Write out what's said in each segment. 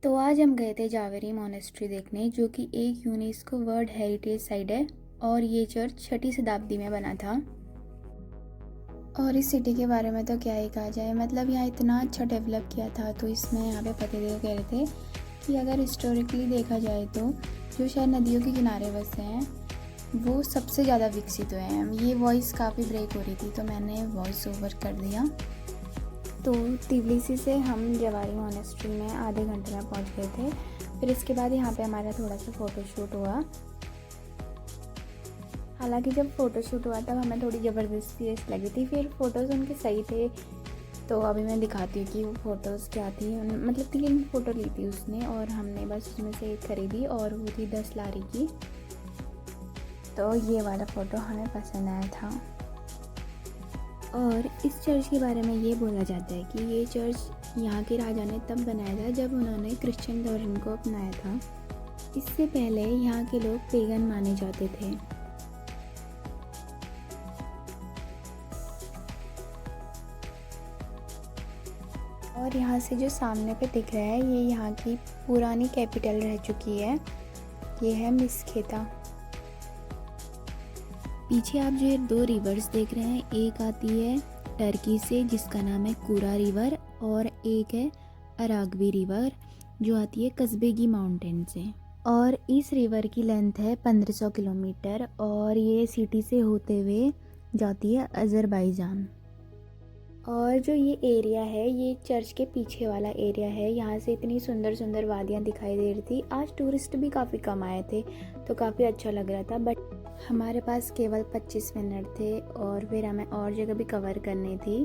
तो आज हम गए थे जावेरी मोनेस्ट्री देखने, जो कि एक यूनेस्को वर्ल्ड हेरिटेज साइट है और ये चर्च 6वीं शताब्दी में बना था। और इस सिटी के बारे में तो क्या ही कहा जाए, मतलब यहाँ इतना अच्छा डेवलप किया था। तो इसमें यहाँ पे पतिदेव कह रहे थे कि अगर हिस्टोरिकली देखा जाए तो जो शहर नदियों के किनारे बसे हैं वो सबसे ज़्यादा विकसित हुए हैं। ये वॉइस काफ़ी ब्रेक हो रही थी तो मैंने वॉइस ओवर कर दिया। तो तिबलिसी से हम जवारी मोनेस्ट्री में आधे घंटे में पहुंच गए थे। फिर इसके बाद यहाँ पे हमारा थोड़ा सा फ़ोटोशूट हुआ। हालांकि जब फ़ोटोशूट हुआ तब हमें थोड़ी ज़बरदस्ती ऐसी लगी थी, फिर फ़ोटोज़ उनके सही थे। तो अभी मैं दिखाती हूँ कि वो फ़ोटोज़ क्या थी। मतलब 3 फ़ोटो ली थी उसने और हमने बस उसमें से एक खरीदी और वो थी 10 लारी की। तो ये वाला फ़ोटो हमें पसंद आया था। और इस चर्च के बारे में ये बोला जाता है कि ये चर्च यहाँ के राजा ने तब बनाया था जब उन्होंने क्रिश्चियन धर्म को अपनाया था। इससे पहले यहाँ के लोग पेगन माने जाते थे। और यहाँ से जो सामने पे दिख रहा है ये यहाँ की पुरानी कैपिटल रह चुकी है। ये है मिस्केता। पीछे आप जो ये 2 रिवर्स देख रहे हैं, एक आती है टर्की से जिसका नाम है कूरा रिवर और एक है अरागवी रिवर जो आती है कस्बेगी माउंटेन से। और इस रिवर की लेंथ है 1500 किलोमीटर और ये सिटी से होते हुए जाती है अज़रबैजान। और जो ये एरिया है ये चर्च के पीछे वाला एरिया है। यहाँ से इतनी सुंदर सुंदर वादियाँ दिखाई दे रही थी। आज टूरिस्ट भी काफ़ी कम आए थे तो काफ़ी अच्छा लग रहा था, बट हमारे पास केवल 25 मिनट थे और फिर हमें और जगह भी कवर करनी थी।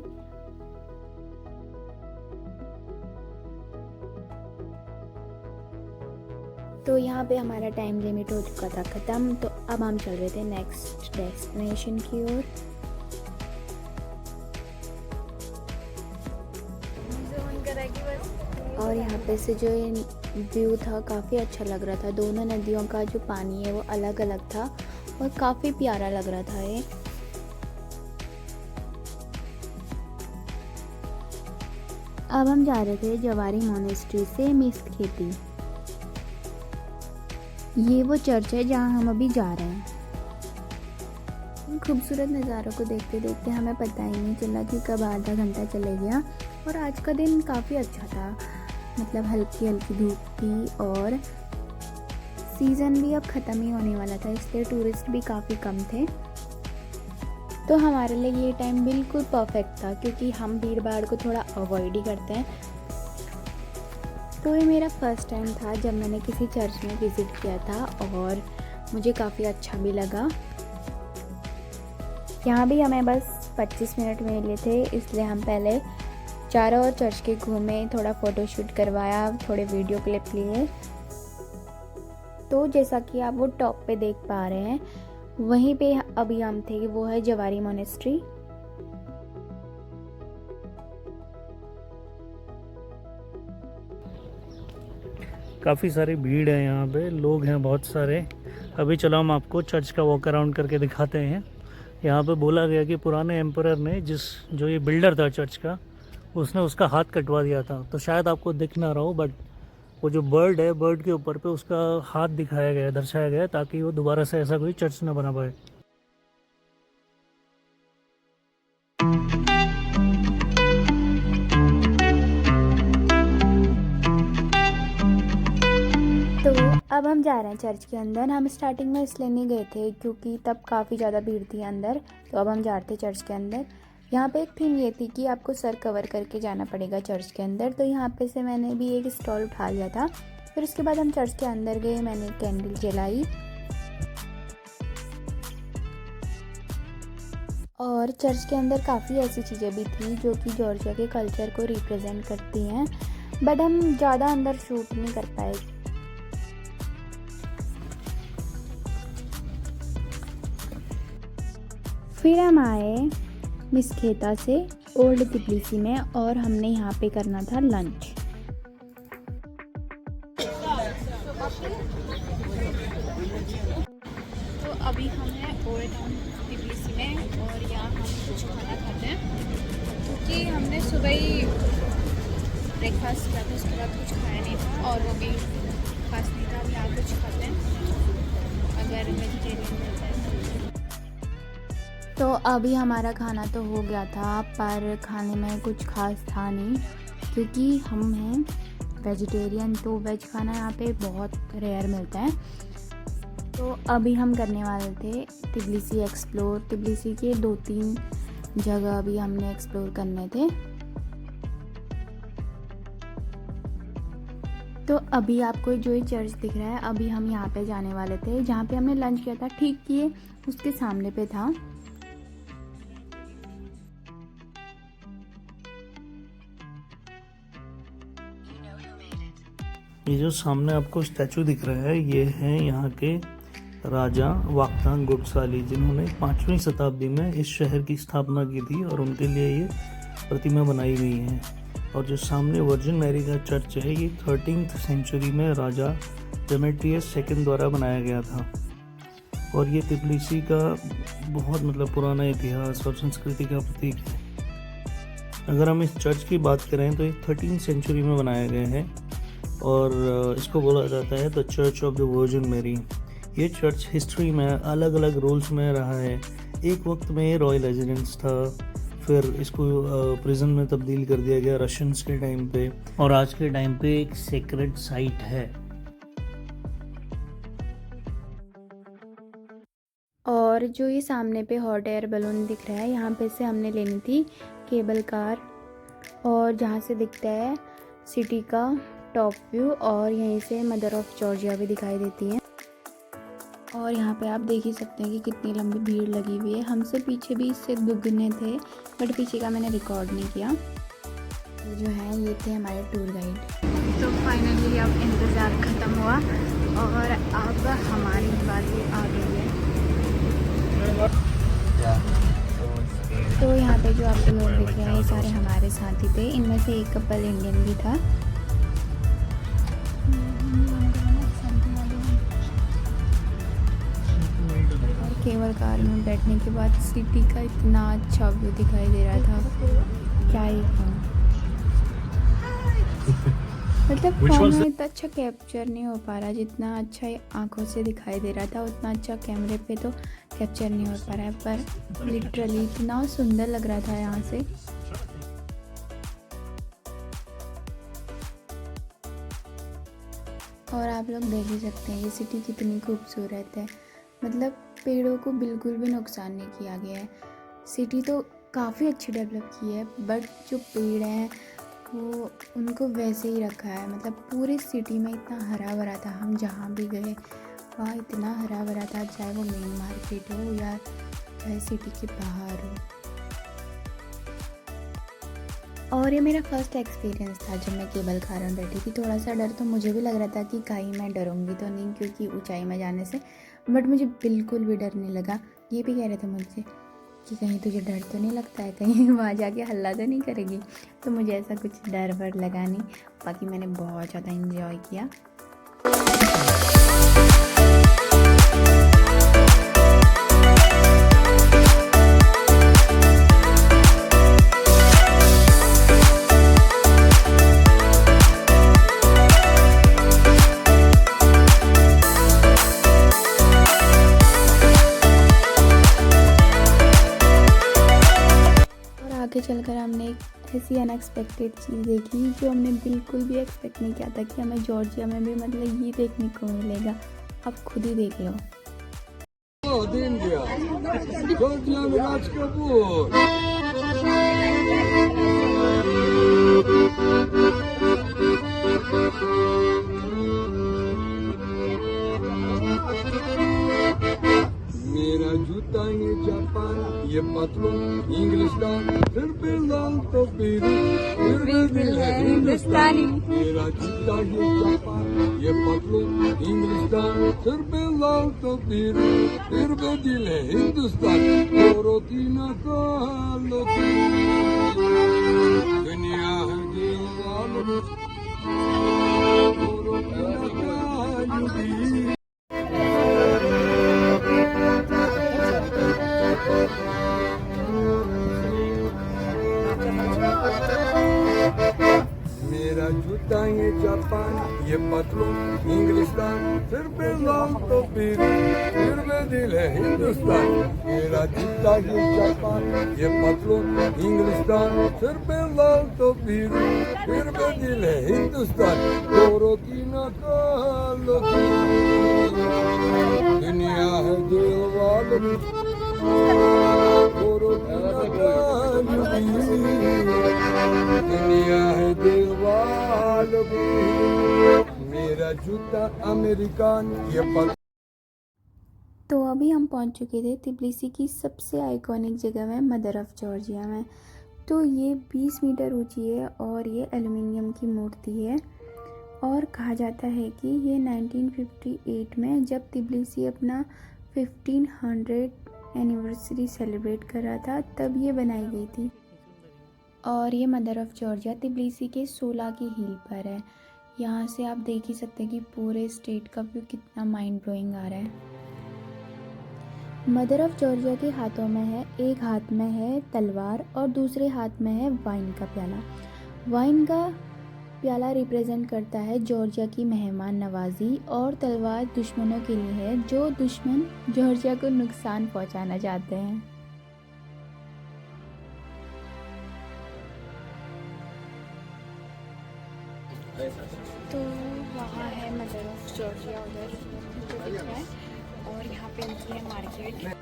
तो यहाँ पे हमारा टाइम लिमिट हो चुका था ख़त्म। तो अब हम चल रहे थे नेक्स्ट डेस्टिनेशन की ओर। और यहाँ पे से जो ये व्यू था काफ़ी अच्छा लग रहा था। दोनों नदियों का जो पानी है वो अलग अलग था और काफ़ी प्यारा लग रहा था ये। अब हम जा रहे थे जवारी मोनेस्ट्री से मिस्केती। ये वो चर्च है जहाँ हम अभी जा रहे हैं। खूबसूरत नज़ारों को देखते देखते हमें पता ही नहीं चला कि कब आधा घंटा चले गया। और आज का दिन काफ़ी अच्छा था, मतलब हल्की हल्की धूप थी और सीज़न भी अब ख़त्म ही होने वाला था, इसलिए टूरिस्ट भी काफ़ी कम थे। तो हमारे लिए ये टाइम बिल्कुल परफेक्ट था क्योंकि हम भीड़ भाड़ को थोड़ा अवॉइड ही करते हैं। तो ये मेरा फर्स्ट टाइम था जब मैंने किसी चर्च में विज़िट किया था और मुझे काफ़ी अच्छा भी लगा। यहाँ भी हमें बस 25 मिनट मिले थे, इसलिए हम पहले चारों ओर चर्च के घूमे, थोड़ा फ़ोटोशूट करवाया, थोड़े वीडियो क्लिप लिए। तो जैसा कि आप वो टॉप पे देख पा रहे हैं वहीं पे अभी हम थे, वो है जवारी मोनेस्ट्री। काफ़ी सारी भीड़ है, यहाँ पे लोग हैं बहुत सारे। अभी चलो हम आपको चर्च का वॉक अराउंड करके दिखाते हैं। यहाँ पे बोला गया कि पुराने एम्परर ने जो ये बिल्डर था चर्च का, उसने उसका हाथ कटवा दिया था। तो शायद आपको दिख ना रहा हो, बट वो जो बर्ड है, बर्ड के ऊपर पे उसका हाथ दिखाया गया, दर्शाया गया, ताकि वो दोबारा से ऐसा कोई चर्च ना बना पाए। तो अब हम जा रहे हैं चर्च के अंदर। हम स्टार्टिंग में इसलिए नहीं गए थे क्योंकि तब काफ़ी ज़्यादा भीड़ थी अंदर। तो अब हम जा रहे थे चर्च के अंदर। यहाँ पे एक थीम ये थी कि आपको सर कवर करके जाना पड़ेगा चर्च के अंदर। तो यहाँ पे से मैंने भी एक स्टॉल उठा लिया था। फिर उसके बाद हम चर्च के अंदर गए, मैंने कैंडल जलाई और चर्च के अंदर काफ़ी ऐसी चीज़ें भी थी जो कि जॉर्जिया के कल्चर को रिप्रेजेंट करती हैं, बट हम ज़्यादा अंदर शूट नहीं कर पाए। फिर हम आए मिस्केता से ओल्ड तिबलिसी में और हमने यहाँ पे करना था लंच। तो अभी हम हैं ओल्ड टाउन तिबलिसी में और यहाँ हम कुछ खाना खाते हैं क्योंकि हमने सुबह ही ब्रेकफास्ट किया था, उसके बाद कुछ खाया नहीं था और वो भी खास नहीं था। अब यहाँ कुछ खाते हैं अगर वेजिटेरियन मिलता है तो। अभी हमारा खाना तो हो गया था, पर खाने में कुछ खास था नहीं क्योंकि हम हैं वेजिटेरियन, तो वेज खाना यहाँ पे बहुत रेयर मिलता है। तो अभी हम करने वाले थे तिबलिसी एक्सप्लोर। तिबलिसी के 2-3 जगह अभी हमने एक्सप्लोर करने थे। तो अभी आपको जो ये चर्च दिख रहा है, अभी हम यहाँ पे जाने वाले थे जहाँ पे हमने लंच किया था, ठीक किए उसके सामने पे था। ये जो सामने आपको स्टैचू दिख रहा है, ये है यहाँ के राजा वाक्तांग गोडसाली, जिन्होंने 5वीं शताब्दी में इस शहर की स्थापना की थी और उनके लिए ये प्रतिमा बनाई गई है। और जो सामने वर्जिन मैरी का चर्च है, ये 13th सेंचुरी में राजा डेमेट्रियस II द्वारा बनाया गया था। और ये तिबलिसी का बहुत पुराना इतिहास और संस्कृति का प्रतीक है। अगर हम इस चर्च की बात करें तो ये 13th सेंचुरी में बनाया गया है और इसको बोला जाता है the church of the Virgin Mary. ये चर्च हिस्ट्री में अलग अलग रोल्स में रहा है। एक वक्त में ये रॉयल रेजिडेंस था, फिर इसको प्रिजन में तब्दील कर दिया गया रशियंस के टाइम पे, और आज के टाइम पे एक सेक्रेड साइट है। और जो ये सामने पे हॉट एयर बलून दिख रहा है, यहाँ पे से हमने लेनी थी केबल कार, और जहाँ से दिखता है सिटी का टॉप व्यू, और यहीं से मदर ऑफ जॉर्जिया भी दिखाई देती है। और यहाँ पे आप देख ही सकते हैं कि कितनी लंबी भीड़ लगी हुई है। हमसे पीछे भी इससे दुगने थे, बट पीछे का मैंने रिकॉर्ड नहीं किया। तो जो है ये थे हमारे टूर गाइड। तो फाइनली अब इंतज़ार ख़त्म हुआ और अब हमारी बारी आ गई है। तो यहाँ पे जो आपको लोग दिख रहे हैं, ये सारे हमारे साथी थे। इनमें से एक कपल इंडियन भी था। केबल कार में बैठने के बाद सिटी का इतना अच्छा व्यू दिखाई दे रहा था, क्या ही कहूँ। फ़ोन में इतना अच्छा कैप्चर नहीं हो पा रहा, जितना अच्छा आंखों से दिखाई दे रहा था उतना अच्छा कैमरे पे तो कैप्चर नहीं हो पा रहा है। पर लिटरली इतना सुंदर लग रहा था यहाँ से। और आप लोग देख ही सकते हैं ये सिटी कितनी खूबसूरत है। पेड़ों को बिल्कुल भी नुकसान नहीं किया गया है। सिटी तो काफ़ी अच्छी डेवलप की है, बट जो पेड़ हैं वो उनको वैसे ही रखा है। पूरे सिटी में इतना हरा भरा था। हम जहाँ भी गए वहाँ इतना हरा भरा था, चाहे वो मेन मार्केट हो या चाहे सिटी के बाहर हो। और ये मेरा फर्स्ट एक्सपीरियंस था जब मैं केबल कार में बैठी थी। थोड़ा सा डर तो मुझे भी लग रहा था कि कहीं मैं डरूंगी तो नहीं, क्योंकि ऊंचाई में जाने से, बट मुझे बिल्कुल भी डर नहीं लगा। ये भी कह रहे थे मुझसे कि कहीं तुझे डर तो नहीं लगता है, कहीं वहाँ जाके हल्ला तो नहीं करेगी। तो मुझे ऐसा कुछ डर वर लगा नहीं। बाकी मैंने बहुत ज़्यादा इंजॉय किया। आगे चलकर हमने एक ऐसी अनएक्सपेक्टेड चीज़ देखी जो हमने बिल्कुल भी एक्सपेक्ट नहीं किया था कि हमें जॉर्जिया में भी ये देखने को मिलेगा। आप खुद ही देख लो। जॉर्जिया में राज कपूर। मेरा जूता ये जापान, ये पतलून इंग्लिस्तान, फिर भी लाल तो पीरू, फिर भी दिल है हिंदुस्तानी। मेरा जूता ये जापान, ये पतलून इंग्लिस्तान, फिर भी लाल तो पीरू, फिर भी दिल है हिंदुस्तानी। रोटीना को दुनिया है दिल वालों, रोटीना का मेरा जूता ये जापान, ये पतलून इंग्लिस्तान फिर भी लाल तो पीरू फिर भी दिल है हिंदुस्तान मेरा जूता ये जापान ये पतलून इंग्लिस्तान फिर भी लाल तो पीरू फिर भी दिल है हिंदुस्तान गोरों की नकालों की दुनिया है दिल वालों की गोरों की नकालों की दुनिया है दिल वालों की मेरा जूता अमेरिकन ये पतलून। तो अभी हम पहुंच चुके थे तिब्लिसी की सबसे आइकॉनिक जगह में, मदर ऑफ जॉर्जिया में। तो ये 20 मीटर ऊंची है और ये एल्युमिनियम की मूर्ति है और कहा जाता है कि ये 1958 में जब तिब्लिसी अपना 1500 एनिवर्सरी सेलिब्रेट कर रहा था तब ये बनाई गई थी। और ये मदर ऑफ जॉर्जिया तिब्लिसी के 16 की हील पर है। यहाँ से आप देख ही सकते हैं कि पूरे स्टेट का व्यू कितना माइंड ब्लोइंग आ रहा है। मदर ऑफ जॉर्जिया के हाथों में है, एक हाथ में है तलवार और दूसरे हाथ में है वाइन का प्याला। वाइन का प्याला रिप्रेजेंट करता है जॉर्जिया की मेहमान नवाजी और तलवार दुश्मनों के लिए है जो दुश्मन जॉर्जिया को नुकसान पहुंचाना चाहते हैं। तो वहाँ है मदर ऑफ जॉर्जिया उधर जो दिख रहा है और यहाँ पे इनकी है मार्केट।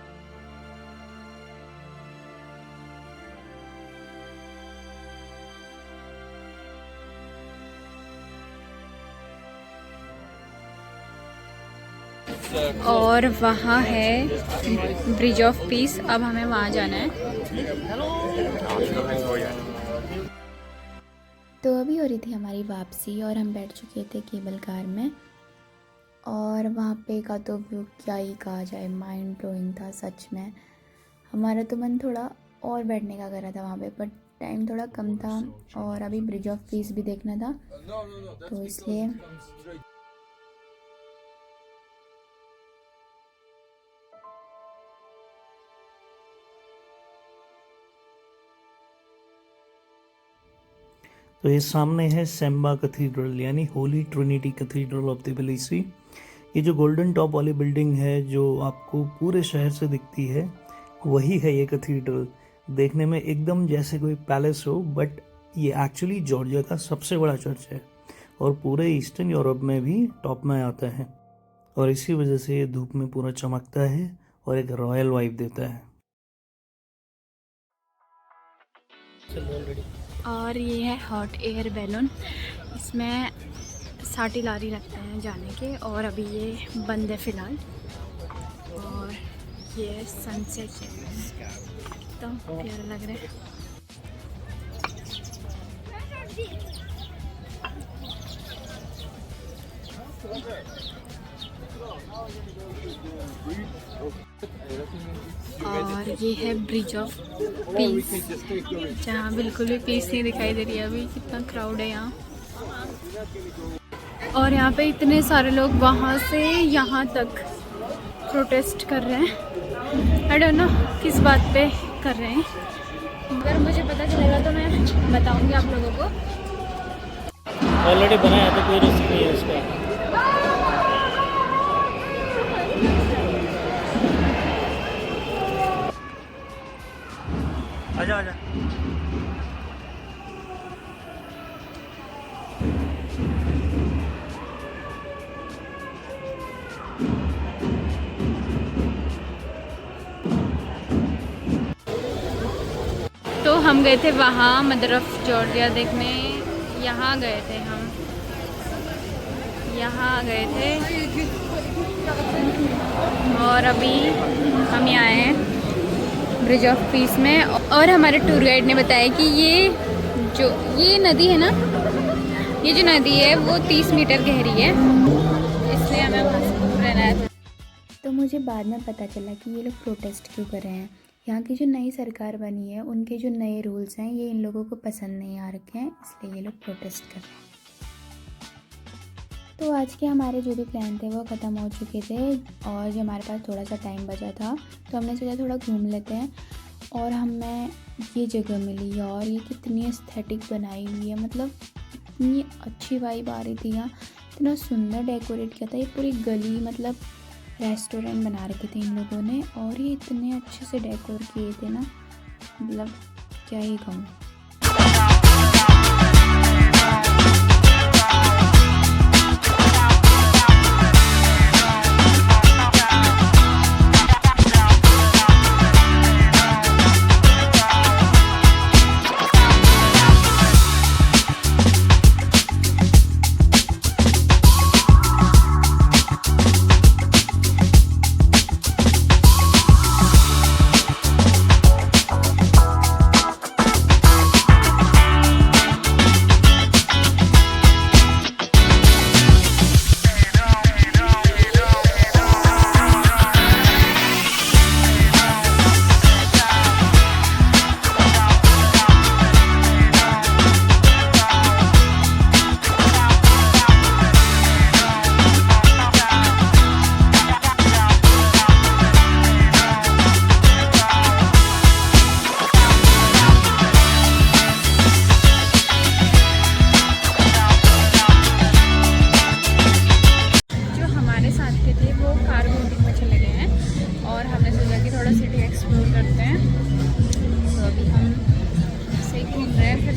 और वहाँ है ब्रिज ऑफ पीस, अब हमें वहाँ जाना है। तो अभी हो रही थी हमारी वापसी और हम बैठ चुके थे केबल कार में और वहाँ पे का तो व्यू क्या ही कहा जाए, माइंड ब्लोइंग था सच में। हमारा तो मन थोड़ा और बैठने का कर रहा था वहाँ पे, बट टाइम थोड़ा कम था और अभी ब्रिज ऑफ पीस भी देखना था तो इसलिए। तो ये सामने है सेम्बा कैथीड्रल यानी Holi Trinity cathedral of Tbilisi. ये जो गोल्डन टॉप वाली बिल्डिंग है जो आपको पूरे शहर से दिखती है वही है ये कैथीड्रल। देखने में एकदम जैसे कोई पैलेस हो, बट ये एक्चुअली जॉर्जिया का सबसे बड़ा चर्च है और पूरे ईस्टर्न यूरोप में भी टॉप में आता है और इसी वजह से ये धूप में पूरा चमकता है और एक रॉयल वाइब देता है। और ये है हॉट एयर बैलून, इसमें 60 लारी लगते हैं जाने के और अभी ये बंद है फ़िलहाल। और ये सनसेट एकदम प्यारा लग रहा है। और ये है ब्रिज ऑफ पीस जहाँ बिल्कुल भी पीस नहीं दिखाई दे रही है। अभी कितना क्राउड है यहाँ और यहाँ पे इतने सारे लोग वहाँ से यहाँ तक प्रोटेस्ट कर रहे हैं। आई डोंट नो किस बात पे कर रहे हैं, अगर मुझे पता चलेगा तो मैं बताऊँगी आप लोगों को। ऑलरेडी बनाया तो कोई रिस्क नहीं है इसका। आजा आजा। तो हम गए थे वहाँ मदर ऑफ जॉर्जिया देखने, यहाँ गए थे हम, यहाँ गए थे और अभी हम यहाँ आए हैं ब्रिज ऑफ पीस में। और हमारे टूर गाइड ने बताया कि ये नदी है ना, ये जो नदी है वो 30 मीटर गहरी है, इसलिए हमें वहाँ से रहना है। तो मुझे बाद में पता चला कि ये लोग प्रोटेस्ट क्यों कर रहे हैं। यहाँ की जो नई सरकार बनी है उनके जो नए रूल्स हैं ये इन लोगों को पसंद नहीं आ रखे हैं, इसलिए ये लोग प्रोटेस्ट कर रहे हैं। तो आज के हमारे जो भी प्लान थे वो ख़त्म हो चुके थे और जो हमारे पास थोड़ा सा टाइम बचा था तो हमने सोचा थोड़ा घूम लेते हैं। और हमें ये जगह मिली और ये कितनी एस्थेटिक बनाई हुई है, मतलब इतनी अच्छी वाइब आ रही थी यहाँ इतना सुंदर डेकोरेट किया था। ये पूरी गली मतलब रेस्टोरेंट बना रखे थे इन लोगों ने, और ये इतने अच्छे से डेकोर किए थे ना, मतलब क्या ही कहूँ।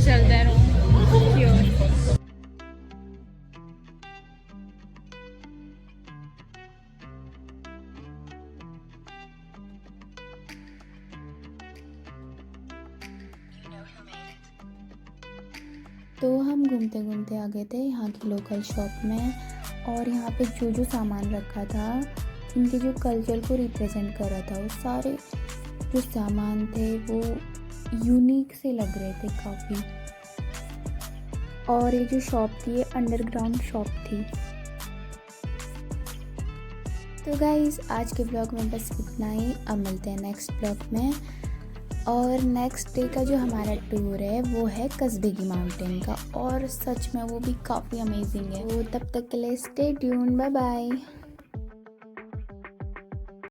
चलते हैं रूम की ओर। तो हम घूमते घूमते आ गए थे यहाँ की लोकल शॉप में, और यहाँ पे जो जो सामान रखा था इनके जो कल्चर को रिप्रेजेंट कर रहा था, वो सारे जो सामान थे वो यूनिक से लग रहे थे काफ़ी। और ये जो शॉप थी ये अंडरग्राउंड शॉप थी। तो गाइस आज के ब्लॉग में बस इतना ही। अब मिलते हैं नेक्स्ट ब्लॉग में। और नेक्स्ट डे का जो हमारा टूर है वो है कस्बेगी माउंटेन का, और सच में वो भी काफ़ी अमेजिंग है। वो तब तक के लिए स्टे ट्यून, बाय बाय।